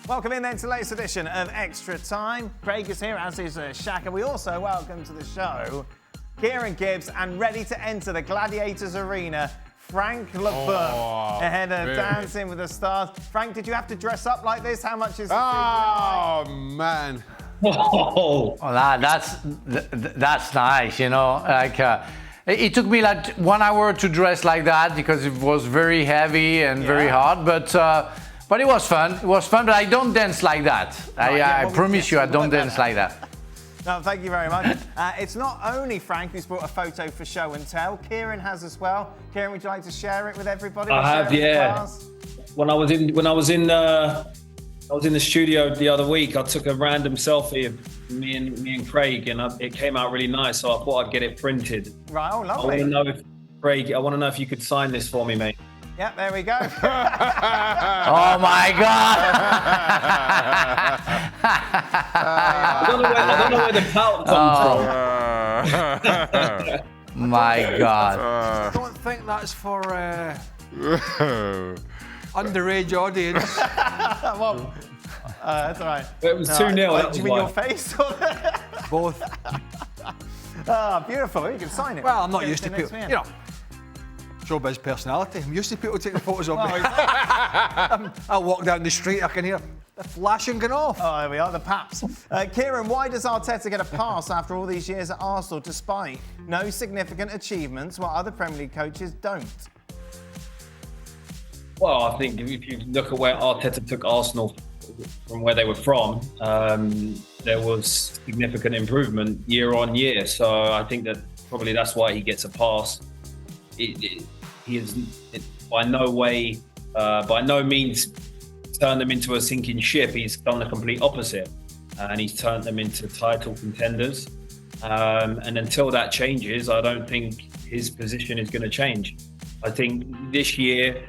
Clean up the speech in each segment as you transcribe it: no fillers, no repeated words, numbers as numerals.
Welcome in then to the latest edition of Extra Time. Craig is here, as is Shaka. We also welcome to the show Kieran, Gibbs, and ready to enter the Gladiators arena, Frank Leboeuf, ahead of Dancing with the Stars. Frank, did you have to dress up like this? How much is man. Oh, that's nice, you know. Like it took me like 1 hour to dress like that because it was very heavy and very hard, but it was fun. It was fun, but I don't dance like that. I promise you, I don't dance like that. No, thank you very much. It's not only Frank who's brought a photo for show and tell. Kieran has as well. Kieran, would you like to share it with everybody? I have, yeah. When I was in the studio the other week, I took a random selfie of me and Craig, and it came out really nice. So I thought I'd get it printed. Right, oh, lovely. I want to know if you could sign this for me, mate. Yeah, there we go. Oh my God! I don't know where the pout comes from. My God! I don't think that's for underage audience. Well, that's all right. It was 2-0. Do you mean your face? Both. Beautiful. You can sign it. Well, I'm not used to people. You know, showbiz personality. I'm used to people taking photos of me. I walk down the street, I can hear the flashing going off. Oh, there we are, the paps. Kieran, why does Arteta get a pass after all these years at Arsenal, despite no significant achievements, while other Premier League coaches don't? Well, I think if you look at where Arteta took Arsenal from where they were from, there was significant improvement year on year. So I think that probably that's why he gets a pass. He is by no means turned them into a sinking ship. He's done the complete opposite, and he's turned them into title contenders. And until that changes, I don't think his position is going to change. I think this year,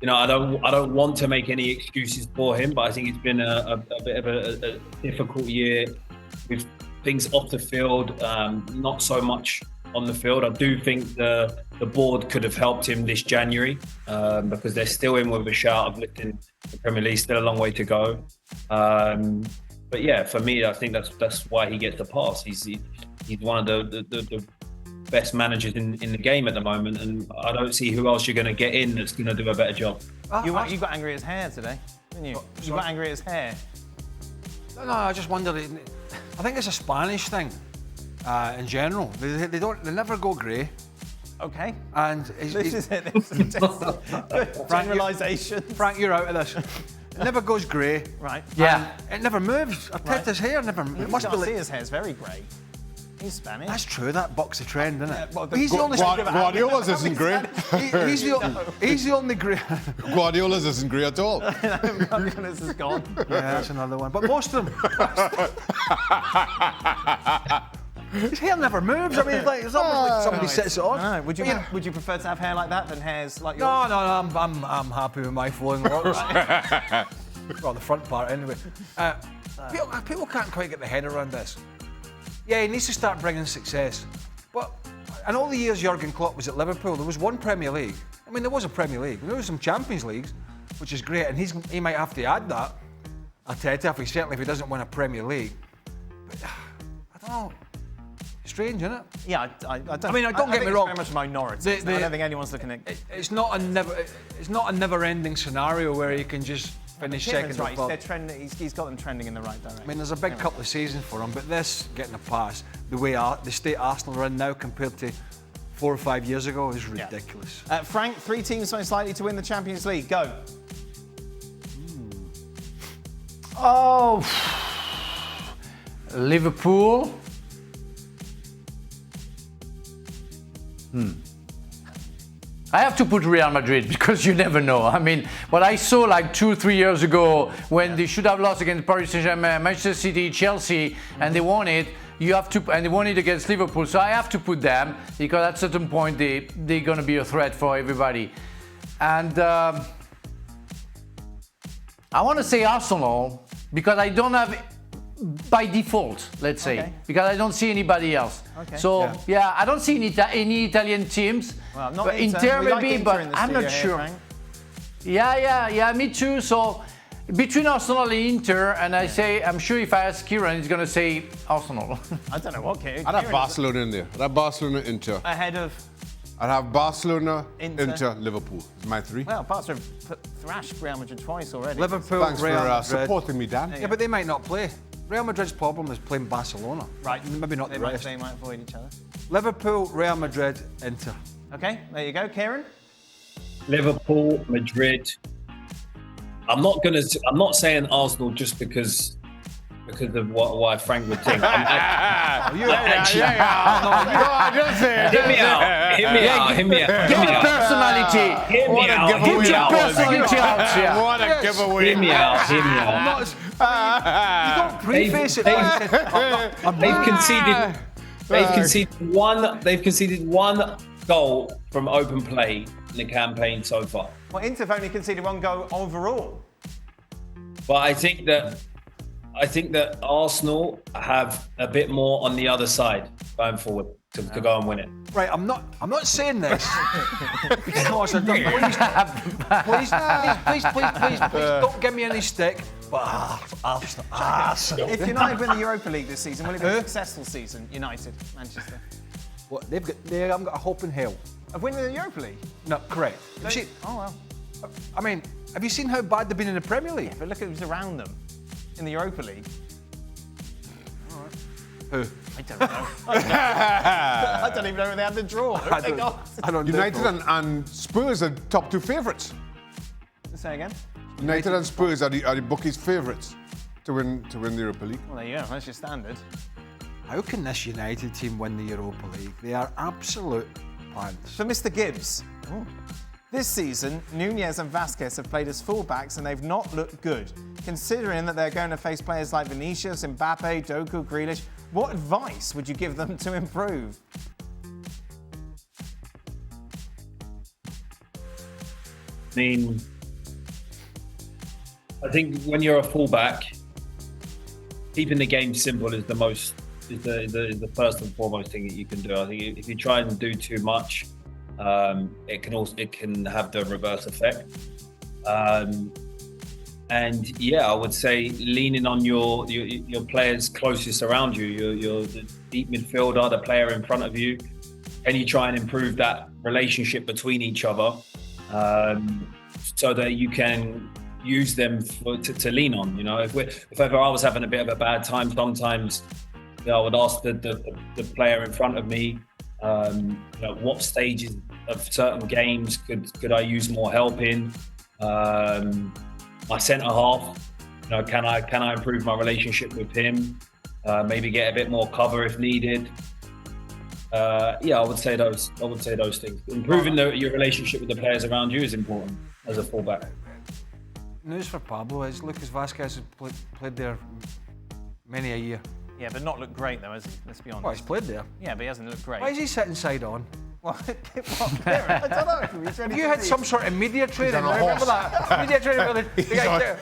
you know, I don't want to make any excuses for him, but I think it's been a bit of a difficult year with things off the field, not so much on the field. I do think the board could have helped him this January because they're still in with a shout of lifting the Premier League, still a long way to go. But yeah, for me, I think that's why he gets the pass. He's one of the best managers in the game at the moment, and I don't see who else you're going to get in that's going to do a better job. You got angry at his hair today, didn't you? You got angry at his hair. No, I just wondered. I think it's a Spanish thing. In general, they never go grey. Okay. And this is it. Generalisation. Frank, you're out of this. It never goes grey. Right. Yeah. And it never moves. Arteta's hair never moves. You must see his hair's very grey. He's Spanish. That's true. That bucks a trend, isn't it? Well, he's the only. Guardiola's isn't grey. He's the only grey. Guardiola's isn't grey at all. This is gone. Yeah, that's another one. But most of them. His hair never moves. I mean, it's almost like somebody sits it on. Would you prefer to have hair like that than hairs like yours? No. I'm happy with my flowing locks. Well, the front part anyway. People can't quite get their head around this. Yeah, he needs to start bringing success. But in all the years Jurgen Klopp was at Liverpool, there was one Premier League. I mean, there was a Premier League. There was some Champions Leagues, which is great, and he might have to add that. Arteta, if he doesn't win a Premier League. But I don't know. Strange, isn't it? Yeah, I don't. I mean, don't get me wrong. It's very much a minority. I don't think anyone's looking at. It's not a never-ending scenario where he can just finish second. Right. He's got them trending in the right direction. I mean, there's a big couple of seasons for him, but this getting a pass, the state Arsenal are in now compared to 4 or 5 years ago is ridiculous. Frank, 3 teams most likely to win the Champions League. Go. Oh, Liverpool. I have to put Real Madrid because you never know. I mean, what I saw like 2-3 years ago when they should have lost against Paris Saint-Germain, Manchester City, Chelsea, and they won it. And they won it against Liverpool. So I have to put them because at a certain point they're going to be a threat for everybody. And I want to say Arsenal because I don't have by default, let's say, because I don't see anybody else. Okay. So yeah, I don't see any Italian teams. Well, not Inter maybe, but I'm not here, sure. Frank. Yeah, me too. So between Arsenal and Inter, and I say, I'm sure if I ask Kieran, he's going to say Arsenal. I don't know what, Kieran. I'd have Barcelona in there. I'd have Barcelona, Inter. Ahead of, I'd have Barcelona, Inter. Inter, Liverpool. It's my three. well, Barca have thrashed Real Madrid twice already. Liverpool, Thanks for Real Madrid. supporting me, Dan. Yeah, but they might not play. Real Madrid's problem is playing Barcelona. Right. Maybe not They the rest. might avoid each other. Liverpool, Real Madrid, Inter. Okay, there you go, Kieran. Liverpool, Madrid. I'm not saying Arsenal just because of why Frank would think. Hear me out. Get the personality. Hear me out. Get your personality out here. What a giveaway. Hear me out. You don't preface it. They've conceded one goal from open play in the campaign so far. Well, Inter have only conceded one goal overall. But I think that Arsenal have a bit more on the other side going forward to go and win it. Right, I'm not saying this because please don't give me any stick. But Arsenal. If United win the Europa League this season, will it be a successful season? United, Manchester. What they haven't got a hope in hell. Of winning the Europa League? No, correct. Oh well. I mean, have you seen how bad they've been in the Premier League? But look at who's around them in the Europa League. Who? I don't know. I don't even know who they had to draw. I don't. United and Spurs are top two favourites. Say again. United and Spurs are the bookies' favourites to win the Europa League. Well, there you go. That's your standard. How can this United team win the Europa League? They are absolute pants. For Mr. Gibbs, this season, Nunes and Vazquez have played as fullbacks and they've not looked good. Considering that they're going to face players like Vinicius, Mbappe, Doku, Grealish, what advice would you give them to improve? I mean, I think when you're a fullback, keeping the game simple is the first and foremost thing that you can do. I think if you try and do too much, it can have the reverse effect. And yeah, I would say leaning on your players closest around you, your deep midfielder, the player in front of you, and you try and improve that relationship between each other, so that you can use them to lean on. You know, if ever I was having a bit of a bad time, sometimes I would ask the player in front of me, what stages of certain games could I use more help in? My centre half, can I improve my relationship with him? Maybe get a bit more cover if needed. I would say those things. Improving your relationship with the players around you is important as a fullback. News for Pablo is Lucas Vazquez has played there many a year. Yeah, but not looked great though, has he? Let's be honest. Well, he's played there. Yeah, but he hasn't looked great. Why is he sitting side on? Well, I don't know. He's ready You to had be- some sort of media training. on a Remember horse. that? Media training where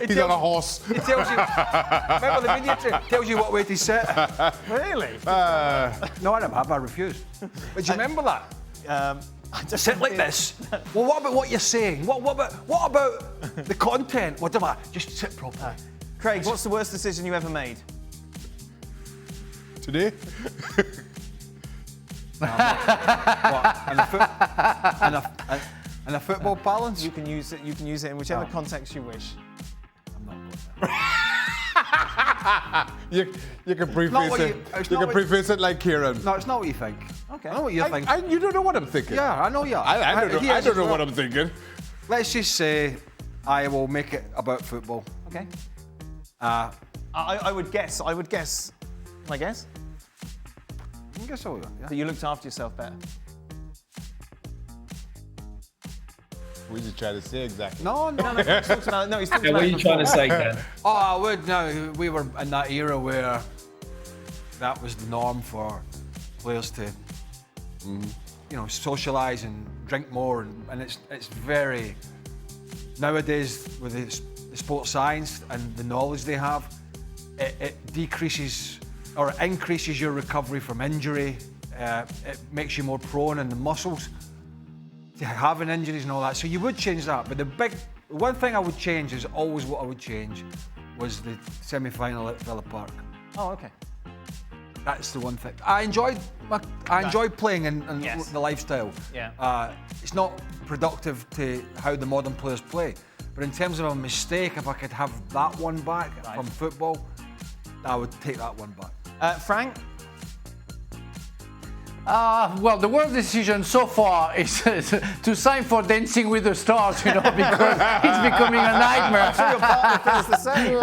He's on a horse. He tells you. Remember the media training? Tells you what way to sit. Really? No, I never have. I refuse. But do you remember that? I just Sit like this. Well, what about what you're saying? What about the content? Whatever. Just sit properly. Craig, what's the worst decision you ever made? Today? And a football balance? You can use it in whichever context you wish. I'm not going there. You can Not preface what it. you- it's You not can what- preface it like Kieran. No, it's not what you think. Okay. I know what you think. You don't know what I'm thinking. Yeah, I know you are. I don't know. He I is don't as know well. what I'm thinking. Let's just say I will make it about football. Okay. I I would guess. Can I guess? guess so, yeah. That you looked after yourself better. What did you try to say exactly? No. He's talking about, no, he's talking Yeah, about what are you trying to say, Ken? Oh, I would. No, we were in that era where that was the norm for players to, socialise and drink more, and it's very nowadays with the sports science and the knowledge they have, it decreases or it increases your recovery from injury. It makes you more prone in the muscles having injuries and all that. So you would change that. But the one thing I would change is always what I would change was the semi-final at Villa Park. Oh, okay. That's the one thing. I enjoyed playing in Yes. the lifestyle. Yeah. It's not productive to how the modern players play. But in terms of a mistake, if I could have that one back from football, I would take that one back. Frank? Well, the worst decision so far is to sign for Dancing with the Stars, because it's becoming a nightmare. Your partner feels the same.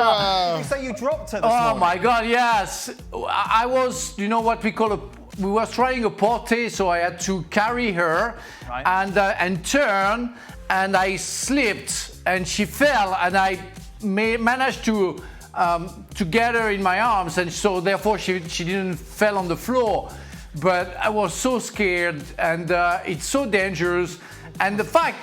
You say you dropped her this Oh morning. my God, yes. I was, what we call we were trying a portée, so I had to carry her and turn, and I slipped, and she fell, and I managed to get her in my arms, and so therefore she didn't fall on the floor. But I was so scared, and it's so dangerous. And the fact,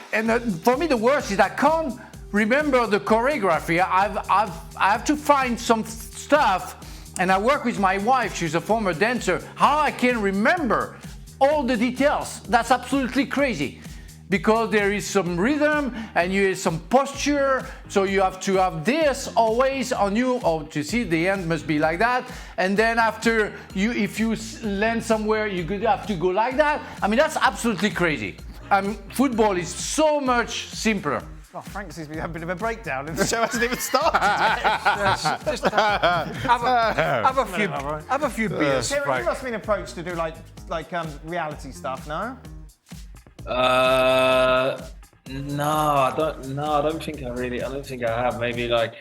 for me, the worst is I can't remember the choreography. I have to find some stuff, and I work with my wife. She's a former dancer. How I can remember all the details? That's absolutely crazy. Because there is some rhythm and you have some posture, so you have to have this always on you. Oh, to see the end must be like that, and then after if you land somewhere, you could have to go like that. I mean, that's absolutely crazy. Football is so much simpler. Oh, Frank seems to be having a bit of a breakdown, and the show hasn't even started. Have a few beers, Kieran, Frank. you must have been approached to do like reality stuff, no? No, I don't think I have. Maybe like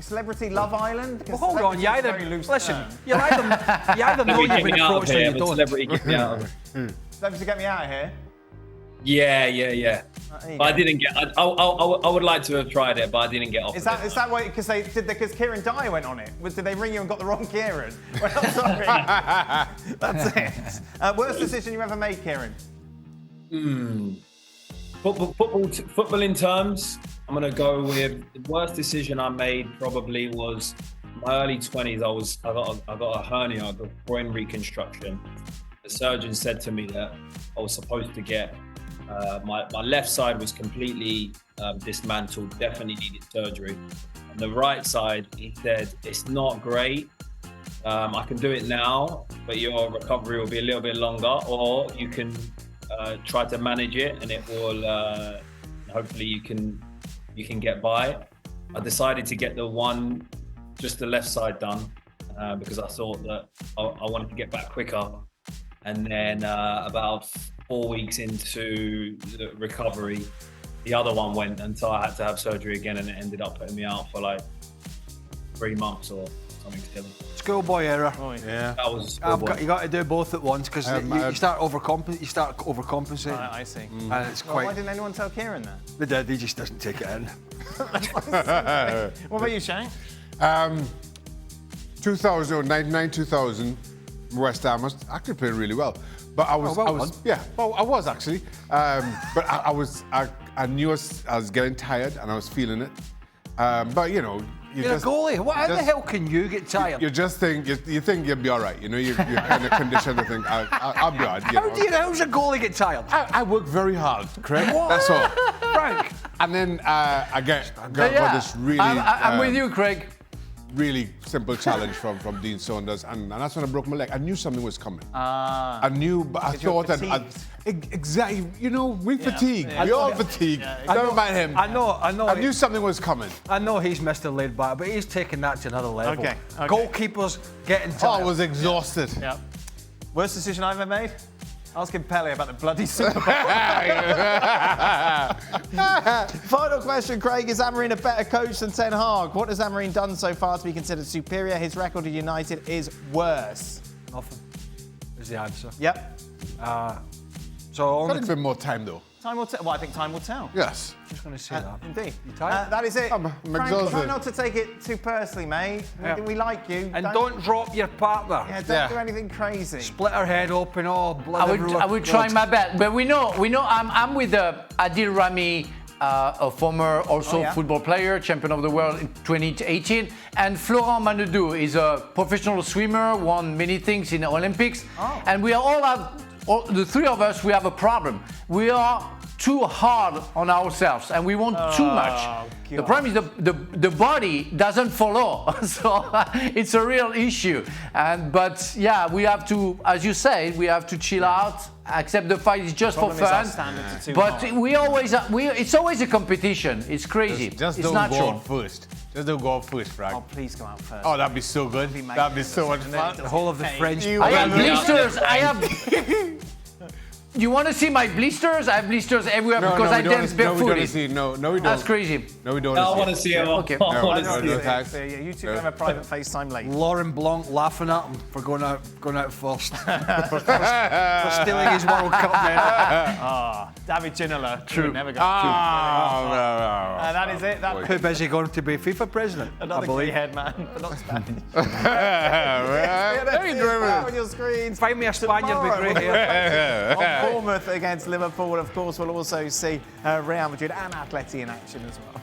Celebrity Love Island? Well, hold on, you either listen. You either know Celebrity you've been approached or you don't. Celebrity get me out of it. Celebrity Get Me Out of Here? Yeah. But I didn't get. I would like to have tried it, but I didn't get off. Is that why? Because Kieran Dyer went on it? Did they ring you and got the wrong Kieran? Well, I'm sorry. That's it. Worst decision you ever made, Kieran? Football in terms, I'm gonna go with the worst decision I made. Probably was my early 20s. I got a hernia, I got groin reconstruction. The surgeon said to me that I was supposed to get my left side was completely dismantled, definitely needed surgery. On the right side, he said it's not great. I can do it now, but your recovery will be a little bit longer, or you can try to manage it, and it will hopefully you can get by. I decided to get just the left side done because I thought that I wanted to get back quicker. And then about 4 weeks into the recovery, the other one went, and so I had to have surgery again, and it ended up putting me out for like 3 months or something silly. Schoolboy error. Oh, Yeah. That was a schoolboy. You got to do both at once because you start overcompensating. I see. And it's Well, why quite. didn't anyone tell Kieran that? They did. He just doesn't take it in. What about you, Shane? 99, 2000, West Ham was actually playing really well. But I was actually. But I knew I was getting tired and I was feeling it. But You're a goalie. How the hell can you get tired? You just think you think you'll be all right. You're kind of conditioned to think I'll be all right. How's a goalie get tired? I work very hard, Craig. That's all. Frank. And then I got for this really. I'm with you, Craig. Really simple challenge from Dean Saunders, and that's when I broke my leg. I knew something was coming. I knew, but I thought that exactly. We fatigue. Yeah. We all fatigue. Don't mind him. I know. I knew something was coming. I know he's Mr. Laid Back, but he's taking that to another level. Okay. Goalkeepers getting Oh, tired. I was exhausted. Yeah. Worst decision I've ever made? Asking Pele about the bloody Super Bowl. Final question, Craig. Is Amorim a better coach than Ten Hag? What has Amorim done so far to be considered superior? His record at United is worse. Nothing is the answer. Yep. So Got a bit more time though. Time will tell. Well, I think time will tell. Yes. I'm just going to say that. Indeed. You tired? That is it. I'm Frank, exhausted. try not to take it too personally, mate. Yeah. We like you. And don't drop your partner. Yeah, don't do anything crazy. Split her head open, blood everywhere. I would try my best, but we know. I'm with Adil Rami, a former football player, champion of the world in 2018, and Florent Manodou is a professional swimmer, won many things in the Olympics, and we all have the three of us, we have a problem. We are too hard on ourselves and we want too much. The problem is the body doesn't follow, so it's a real issue. But yeah, we have to, as you say, we have to chill out, accept the fight is just for fun. But it's always a competition. It's crazy. Just it's don't natural. go out first. Just don't go out first, Frank. Oh, please go out first. Oh, that'd be so good. That'd be so much fun. The whole of the French. I have blisters. You want to see my blisters? I have blisters everywhere because I dance barefooted. No, we don't. That's crazy. No, we don't. I want to see it. Okay. I want to see no, it. thanks. You two can have a private FaceTime later. Laurent Blanc laughing at him for going out first. for stealing his World Cup medal. David Ginola. True. Never go. That is it. Too busy going to be FIFA president. Another I believe. grey-haired man, but not Spanish. What are you doing with on your screens. Find me a Spaniard with grey hair. it? Bournemouth against Liverpool. Of course, we'll also see Real Madrid and Atleti in action as well.